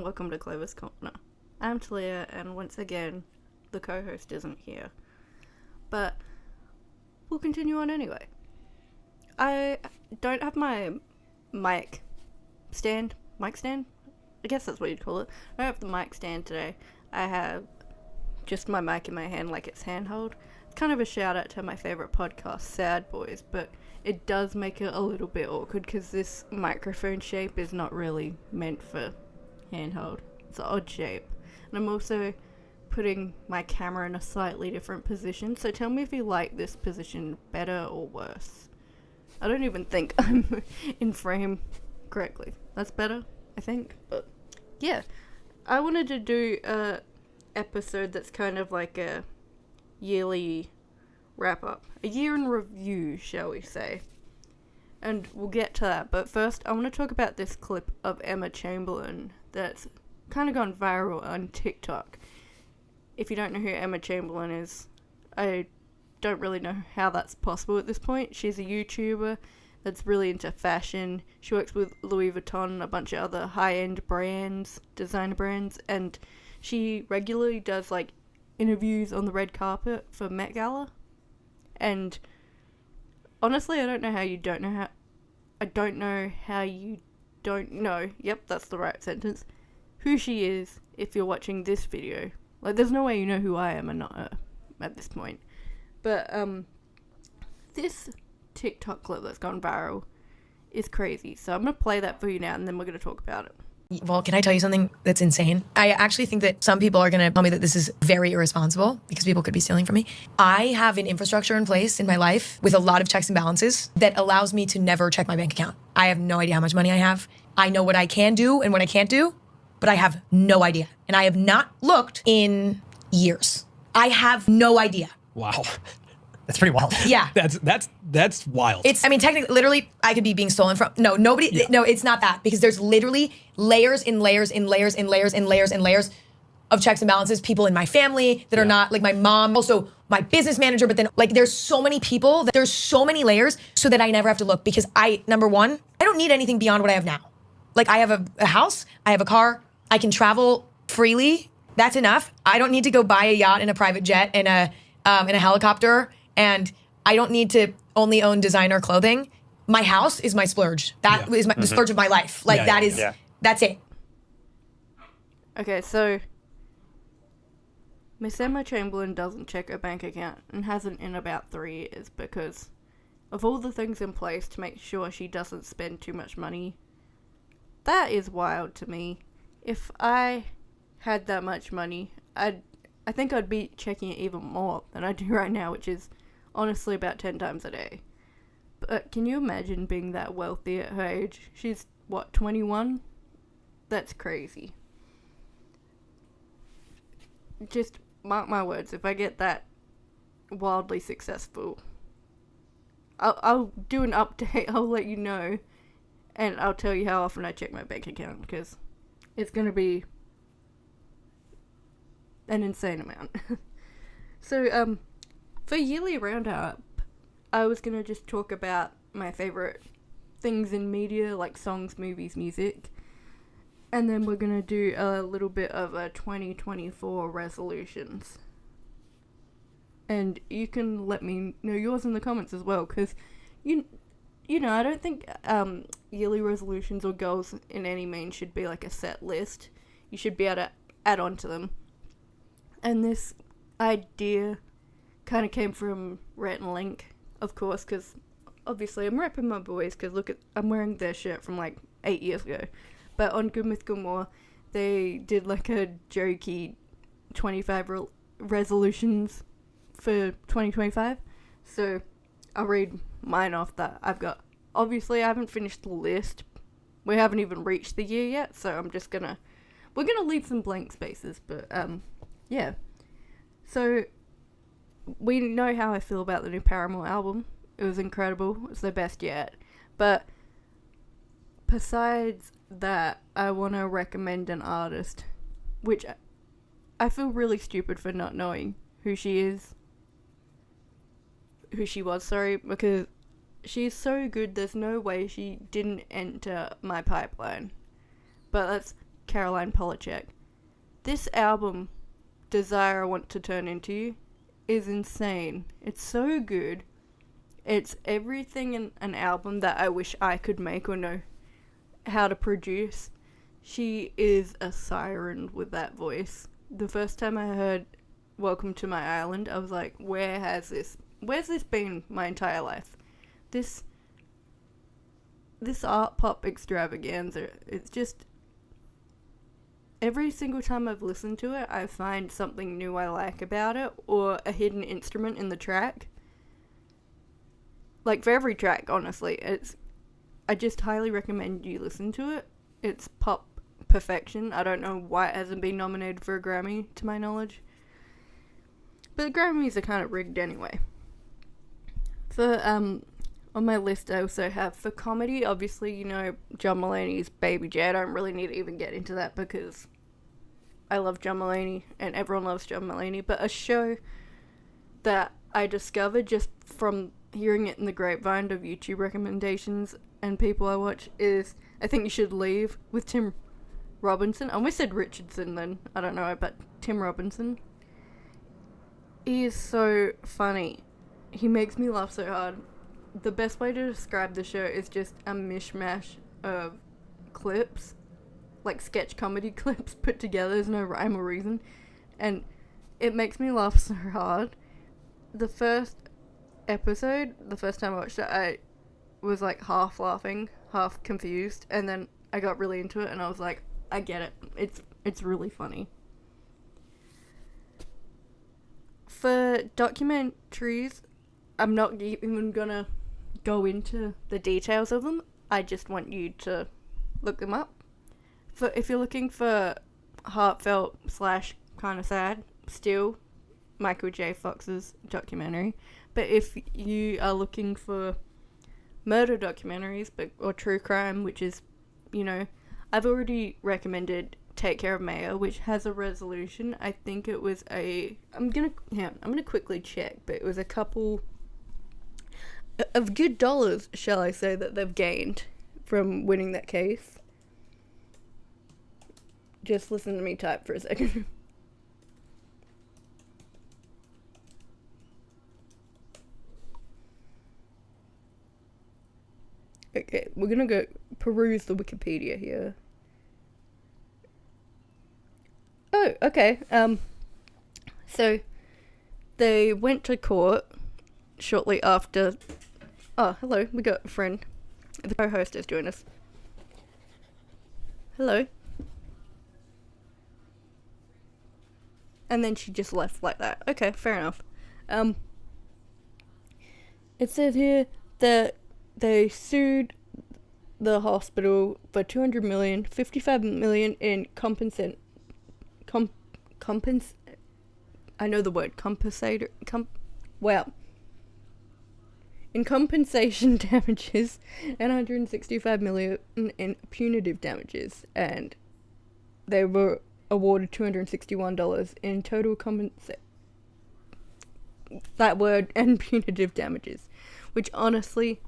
welcome to Clover's Corner. I'm Talia, and once again, the co-host isn't here. But we'll continue on anyway. I don't have my mic stand? I guess that's what you'd call it. I don't have the mic stand today. I have just my mic in my hand like it's handheld. It's kind of a shout out to my favourite podcast, Sad Boys, but it does make it a little bit awkward because this microphone shape is not really meant for handheld. It's an odd shape. And I'm also putting my camera in a slightly different position, so tell me if you like this position better or worse. I don't even think I'm in frame correctly. That's better, I think. But yeah, I wanted to do a episode that's kind of like a yearly wrap up, a year in review, shall we say. And we'll get to that, but first I want to talk about this clip of Emma Chamberlain that's kind of gone viral on TikTok. If you don't know who Emma Chamberlain is, I don't really know how that's possible at this point. She's a YouTuber that's really into fashion. She works with Louis Vuitton, a bunch of other high-end brands, designer brands, and she regularly does like interviews on the red carpet for Met Gala. And honestly, I don't know how you don't know yep, that's the right sentence, who she is if you're watching this video. Like, there's no way you know who I am and not her at this point. But this TikTok clip that's gone viral is crazy, so I'm gonna play that for you now and then we're gonna talk about it. Well, can I tell you something that's insane? I actually think that some people are going to tell me that this is very irresponsible because people could be stealing from me. I have an infrastructure in place in my life with a lot of checks and balances that allows me to never check my bank account. I have no idea how much money I have. I know what I can do and what I can't do, but I have no idea. And I have not looked in years. I have no idea. Wow. That's pretty wild. Yeah. That's wild. Technically, literally, I could be being stolen from. No, nobody. Yeah. No, it's not that, because there's literally layers and layers and layers and layers and layers and layers of checks and balances. People in my family that are not, like my mom, also my business manager. But then, like, there's so many people, there's so many layers, so that I never have to look, because number one, I don't need anything beyond what I have now. Like, I have a house, I have a car, I can travel freely. That's enough. I don't need to go buy a yacht and a private jet and a helicopter. And I don't need to only own designer clothing. My house is my splurge. That is the splurge of my life. Like, that's it. Okay, so Miss Emma Chamberlain doesn't check her bank account and hasn't in about 3 years because of all the things in place to make sure she doesn't spend too much money. That is wild to me. If I had that much money, I think I'd be checking it even more than I do right now, which is honestly about 10 times a day. But can you imagine being that wealthy at her age? She's, 21? That's crazy. Just mark my words, if I get that wildly successful, I'll do an update, I'll let you know, and I'll tell you how often I check my bank account, because it's going to be an insane amount. So, for yearly roundup, I was going to just talk about my favourite things in media, like songs, movies, music. And then we're going to do a little bit of a 2024 resolutions. And you can let me know yours in the comments as well, because, you know, I don't think yearly resolutions or goals in any means should be like a set list. You should be able to add on to them. And this idea kind of came from Rhett and Link, of course, because obviously I'm repping my boys, because look, I'm wearing their shirt from like 8 years ago. But on Good Myth Good More, they did like a jokey 25 resolutions for 2025. So I'll read mine off that I've got. Obviously, I haven't finished the list. We haven't even reached the year yet, so we're gonna leave some blank spaces, but yeah. So we know how I feel about the new Paramore album. It was incredible. It's their best yet. But besides that, I want to recommend an artist, which I feel really stupid for not knowing who she was, because she's so good, there's no way she didn't enter my pipeline. But that's Caroline Polachek. This album, Desire I Want to Turn Into You, is insane. It's so good. It's everything in an album that I wish I could make or know how to produce. She is a siren with that voice. The first time I heard Welcome to My Island, I was like, where's this been my entire life? This art pop extravaganza, it's just, every single time I've listened to it, I find something new I like about it, or a hidden instrument in the track. Like, for every track, honestly, I just highly recommend you listen to it. It's pop perfection. I don't know why it hasn't been nominated for a Grammy, to my knowledge. But the Grammys are kind of rigged anyway. For, on my list, I also have, for comedy, obviously, you know, John Mulaney's Baby J. I don't really need to even get into that because I love John Mulaney and everyone loves John Mulaney. But a show that I discovered just from hearing it in the grapevine of YouTube recommendations and people I watch is I Think You Should Leave with Tim Robinson. I almost said Richardson then. I don't know, but Tim Robinson. He is so funny. He makes me laugh so hard. The best way to describe the show is just a mishmash of clips, like sketch comedy clips put together. There's no rhyme or reason. And it makes me laugh so hard. The first episode, the first time I watched it, I was like half laughing, half confused, and then I got really into it and I was like, I get it. It's really funny. For documentaries, I'm not even gonna go into the details of them. I just want you to look them up. If you're looking for heartfelt / kind of sad, still Michael J. Fox's documentary. But if you are looking for murder documentaries or true crime, which is, you know, I've already recommended Take Care of Maya, which has a resolution. I think it was I'm gonna quickly check, but it was a couple of good dollars, shall I say, that they've gained from winning that case. Just listen to me type for a second. Okay, we're gonna go peruse the Wikipedia here. Oh, okay. So they went to court shortly after. Oh, hello. We got a friend. The co-host has joined us. Hello. And then she just left like that. Okay, fair enough. It says here that they sued the hospital for $200 million, $55 million in I know the word compensator. In compensation damages and $165 million in punitive damages, and they were awarded $261 in total that word and punitive damages, which honestly,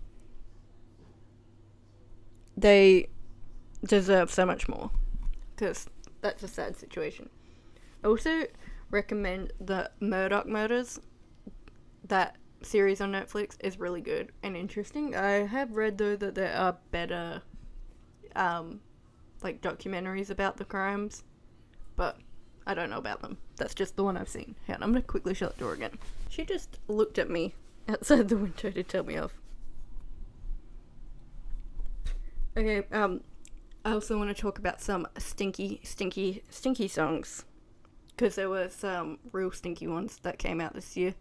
they deserve so much more, because that's a sad situation. I also recommend the Murdoch Murders. That series on Netflix is really good and interesting. I have read, though, that there are better like documentaries about the crimes, but I don't know about them. That's just the one I've seen. Hang on, I'm gonna quickly shut the door again. She just looked at me outside the window to tell me off. Okay, I also want to talk about some stinky songs, because there were some real stinky ones that came out this year.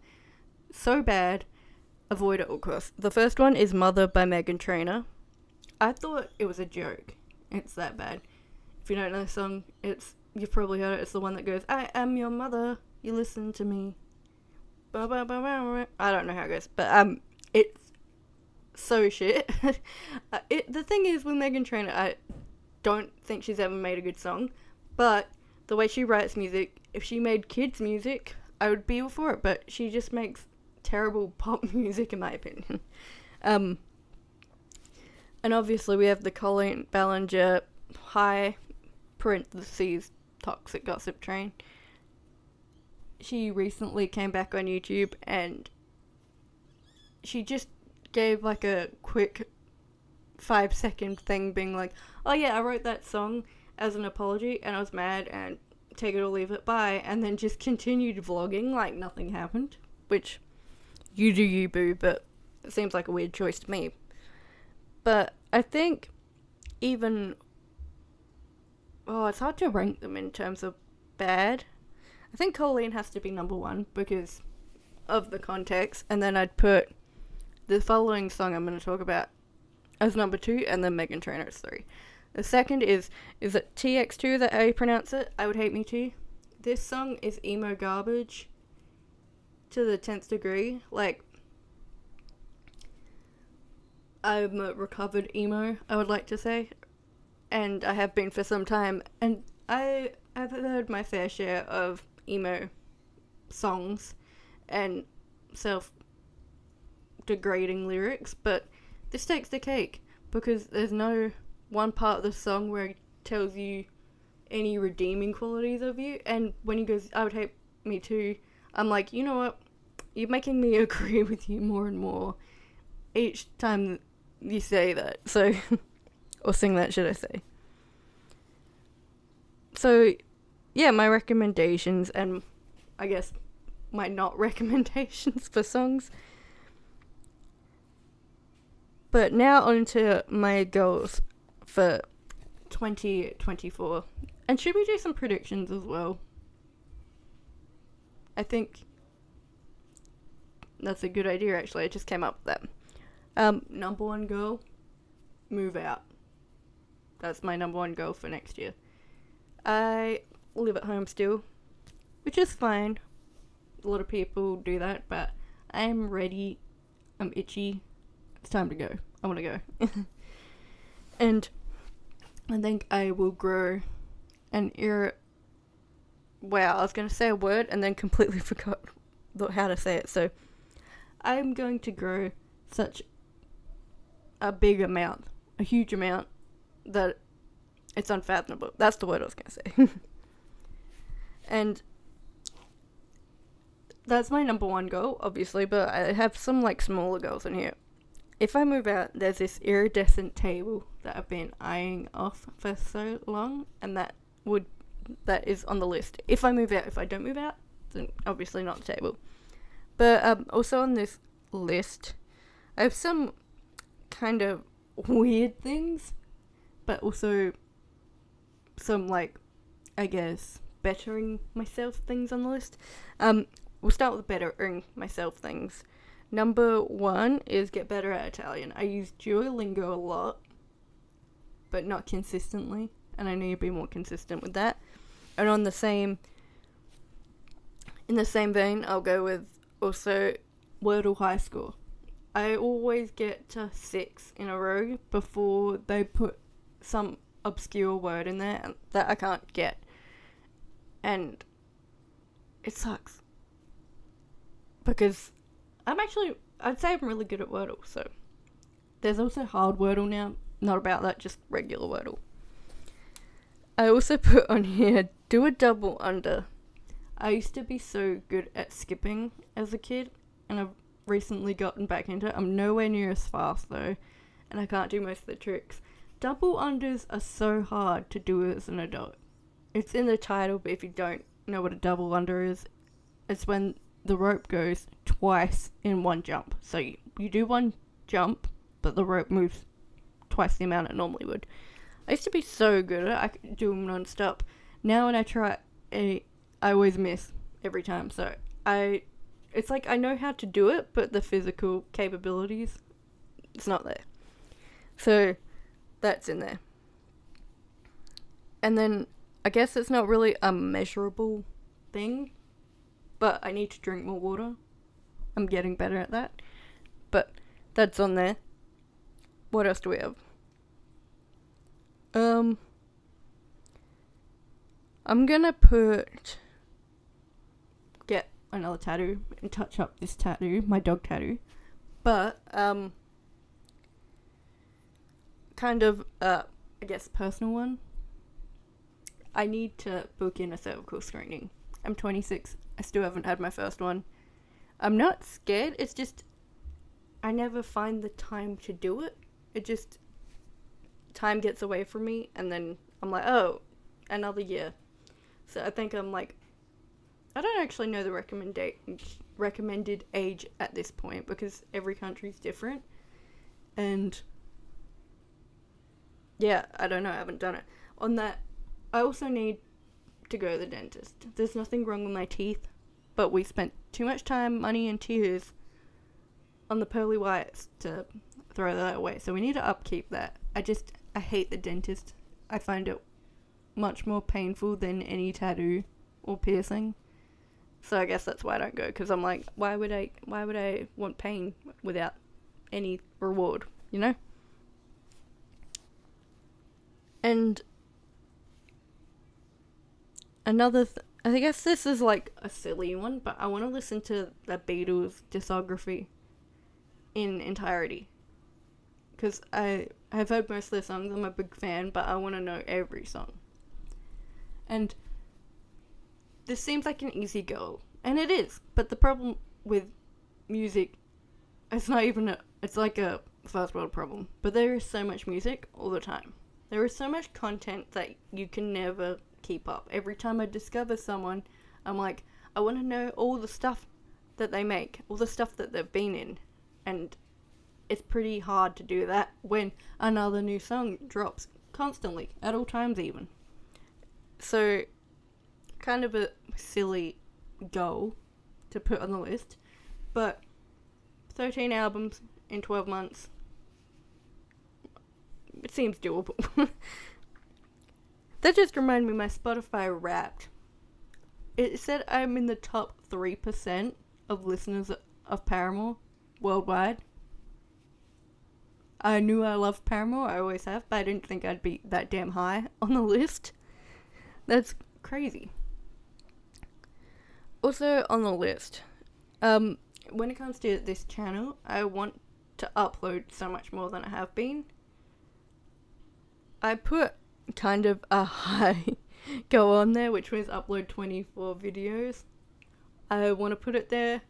So bad, avoid at all costs. The first one is Mother by Meghan Trainor. I thought it was a joke. It's that bad. If you don't know the song, you've probably heard it. It's the one that goes, I am your mother, you listen to me. Ba, ba, ba, ba. I don't know how it goes, but it's so shit. The thing is with Meghan Trainor, I don't think she's ever made a good song, but the way she writes music, if she made kids music, I would be all for it, but she just makes terrible pop music, in my opinion. And obviously we have the Colleen Ballinger high parentheses, toxic gossip train. She recently came back on YouTube and she just gave like a quick 5-second thing being like, oh yeah, I wrote that song as an apology and I was mad and take it or leave it, bye, and then just continued vlogging like nothing happened, which you do you, boo, but it seems like a weird choice to me. But I think even, it's hard to rank them in terms of bad. I think Colleen has to be number 1 because of the context, and then I'd put the following song I'm going to talk about as number 2, and then Meghan Trainor is 3. The second is it TX2, that how you pronounce it? I Would Hate Me Too. This song is emo garbage to the 10th degree. Like, I'm a recovered emo, I would like to say, and I have been for some time, and I have heard my fair share of emo songs and self-degrading lyrics, but this takes the cake because there's no one part of the song where it tells you any redeeming qualities of you, and when he goes, I would hate me too, I'm like, you know what, you're making me agree with you more and more each time you say that, so or sing that, should I say. So yeah, my recommendations and I guess my not recommendations for songs. But now on to my goals for 2024. And should we do some predictions as well? I think that's a good idea, actually. I just came up with that. Number 1 goal, move out. That's my number 1 goal for next year. I live at home still, which is fine. A lot of people do that, but I am ready. I'm itchy. It's time to go. I want to go. And I think I will grow an Wow, I was going to say a word and then completely forgot how to say it. So I'm going to grow such a big amount, a huge amount, that it's unfathomable. That's the word I was going to say. And that's my number 1 goal, obviously, but I have some like smaller goals in here. If I move out, there's this iridescent table that I've been eyeing off for so long, and that is on the list. If I move out, if I don't move out, then obviously not the table. But also on this list, I have some kind of weird things, but also some, like, I guess, bettering myself things on the list. We'll start with bettering myself things. Number 1 is get better at Italian. I use Duolingo a lot, but not consistently, and I need to be more consistent with that. And in the same vein, I'll go with also Wordle High Score. I always get to 6 in a row before they put some obscure word in there that I can't get, and it sucks because I'd say I'm really good at Wordle. So there's also hard Wordle now, not about that, just regular Wordle. I also put on here, do a double under. I used to be so good at skipping as a kid, and I've recently gotten back into it. I'm nowhere near as fast though, and I can't do most of the tricks. Double unders are so hard to do as an adult. It's in the title, but if you don't know what a double under is, it's when the rope goes twice in one jump. So you do one jump, but the rope moves twice the amount it normally would. I used to be so good at it. I could do them non-stop. Now when I try, I always miss every time. So it's like I know how to do it, but the physical capabilities, it's not there. So that's in there. And then I guess it's not really a measurable thing, but I need to drink more water. I'm getting better at that. But that's on there. What else do we have? I'm gonna get another tattoo and touch up this tattoo, my dog tattoo. But, kind of, I guess personal one. I need to book in a cervical screening. I'm 26. I still haven't had my first one. I'm not scared. It's just I never find the time to do it. It just time gets away from me, and then I'm like, oh, another year. So I think I'm like, I don't actually know the recommended age at this point because every country's different. And yeah, I don't know, I haven't done it. On that, I also need to go to the dentist. There's nothing wrong with my teeth, but we spent too much time, money, and tears on the pearly whites to throw that away. So we need to upkeep that. I hate the dentist. I find it much more painful than any tattoo or piercing. So I guess that's why I don't go, because I'm like, why would I want pain without any reward, you know? And another I guess this is like a silly one, but I want to listen to the Beatles discography in entirety. Because I've heard most of their songs, I'm a big fan, but I want to know every song. And this seems like an easy goal, and it is, but the problem with music, it's like a first world problem, but there is so much music all the time. There is so much content that you can never keep up. Every time I discover someone, I'm like, I want to know all the stuff that they make, all the stuff that they've been in, and it's pretty hard to do that when another new song drops constantly, at all times even. So, kind of a silly goal to put on the list, but 13 albums in 12 months, it seems doable. That just reminded me, my Spotify Wrapped, it said I'm in the top 3% of listeners of Paramore worldwide. I knew I loved Paramore, I always have, but I didn't think I'd be that damn high on the list. That's crazy. Also on the list, when it comes to this channel, I want to upload so much more than I have been. I put kind of a high goal on there, which was upload 24 videos. I want to put it there.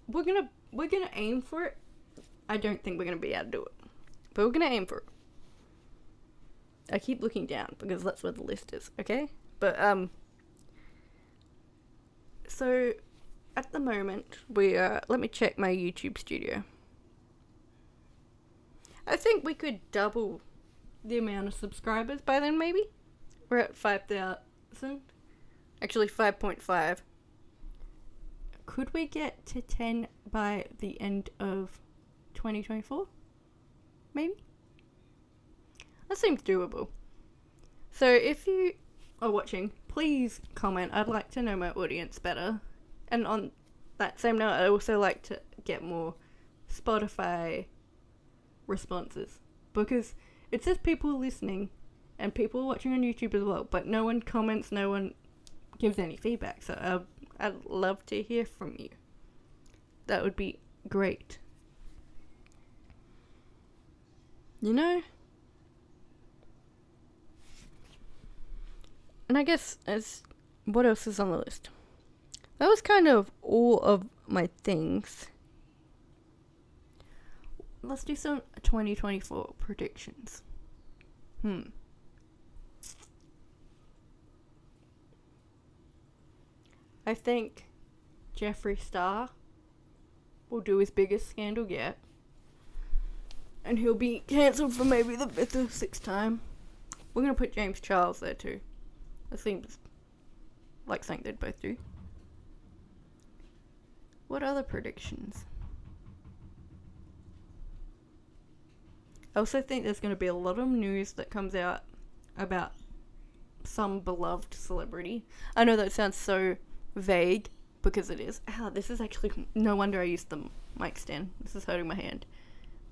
We're gonna aim for it. I don't think we're gonna be able to do it, but we're gonna aim for it. I keep looking down because that's where the list is, okay? But so at the moment we are, let me check my YouTube studio. I think we could double the amount of subscribers by then, maybe. We're at 5,000. Actually 5.5. Could we get to 10 by the end of 2024? Maybe? That seems doable. So if you are watching, please comment. I'd like to know my audience better. And on that same note, I'd also like to get more Spotify responses. Because it says people listening and people watching on YouTube as well, but no one comments, no one gives any feedback. So I'd love to hear from you. That would be great. You know? And I guess what else is on the list? That was kind of all of my things. Let's do some 2024 predictions. I think Jeffree Star will do his biggest scandal yet. And he'll be cancelled for maybe the 5th or 6th time. We're going to put James Charles there too. That seems like something they'd both do. What other predictions? I also think there's going to be a lot of news that comes out about some beloved celebrity. I know that sounds so vague, because it is. This is actually... No wonder I used the mic stand. This is hurting my hand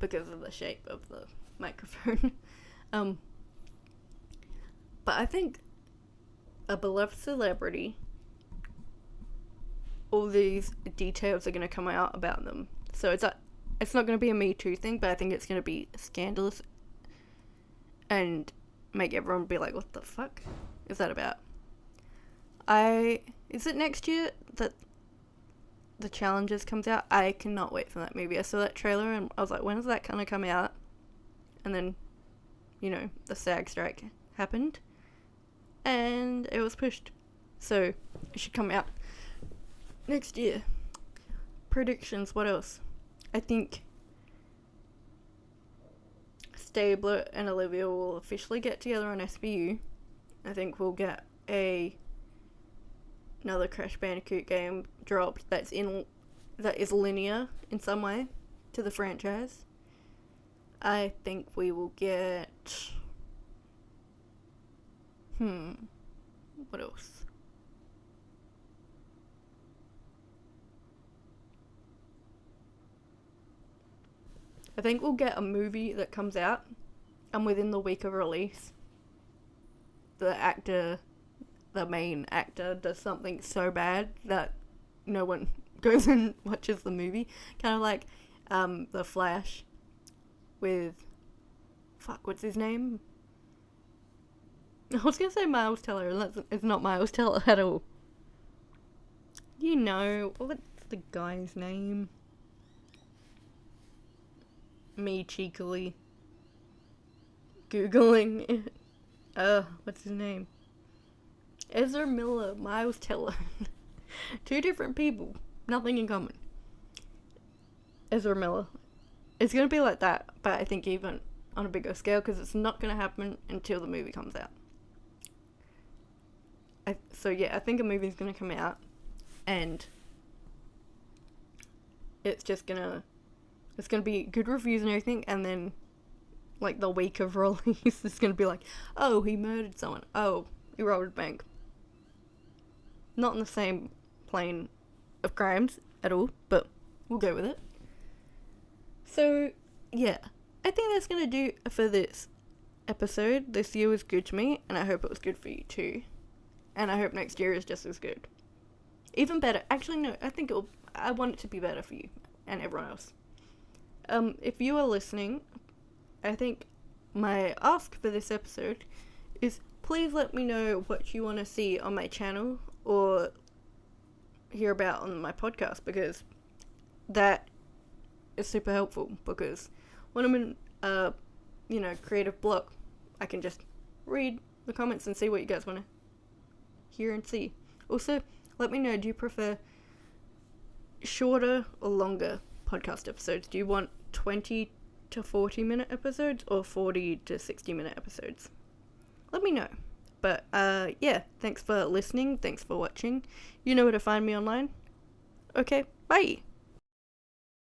because of the shape of the microphone. But I think a beloved celebrity, all these details are going to come out about them. So it's not going to be a Me Too thing, but I think it's going to be scandalous and make everyone be like, what the fuck is that about? Is it next year that the Challenges comes out? I cannot wait for that movie. I saw that trailer and I was like, when is that gonna come out? And then, the SAG strike happened. And it was pushed. So, it should come out next year. Predictions, what else? I think Stabler and Olivia will officially get together on SVU. I think we'll get another Crash Bandicoot game dropped that is linear in some way to the franchise. I think we will get what else? I think we'll get a movie that comes out, and within the week of release, the main actor does something so bad that no one goes and watches the movie. Kind of like The Flash with... what's his name? I was going to say Miles Teller, and it's not Miles Teller at all. What's the guy's name? Me cheekily Googling it. What's his name? Ezra Miller, Miles Teller. Two different people. Nothing in common. Ezra Miller. It's going to be like that, but I think even on a bigger scale, because it's not going to happen until the movie comes out. I think a movie's going to come out, and it's going to be good reviews and everything, and then, like, the week of release, it's going to be like, oh, he murdered someone. Oh, he robbed a bank. Not in the same plane of crimes at all, but we'll go with it. So, yeah. I think that's going to do for this episode. This year was good to me, and I hope it was good for you too. And I hope next year is just as good. Even better. Actually, no, I want it to be better for you and everyone else. If you are listening, I think my ask for this episode is please let me know what you want to see on my channel or hear about on my podcast, because that is super helpful, because when I'm in creative block, I can just read the comments and see what you guys want to hear and see. Also, let me know, do you prefer shorter or longer podcast episodes? Do you want 20 to 40 minute episodes or 40 to 60 minute episodes? Let me know. But thanks for listening, thanks for watching. You know where to find me online. Okay, bye.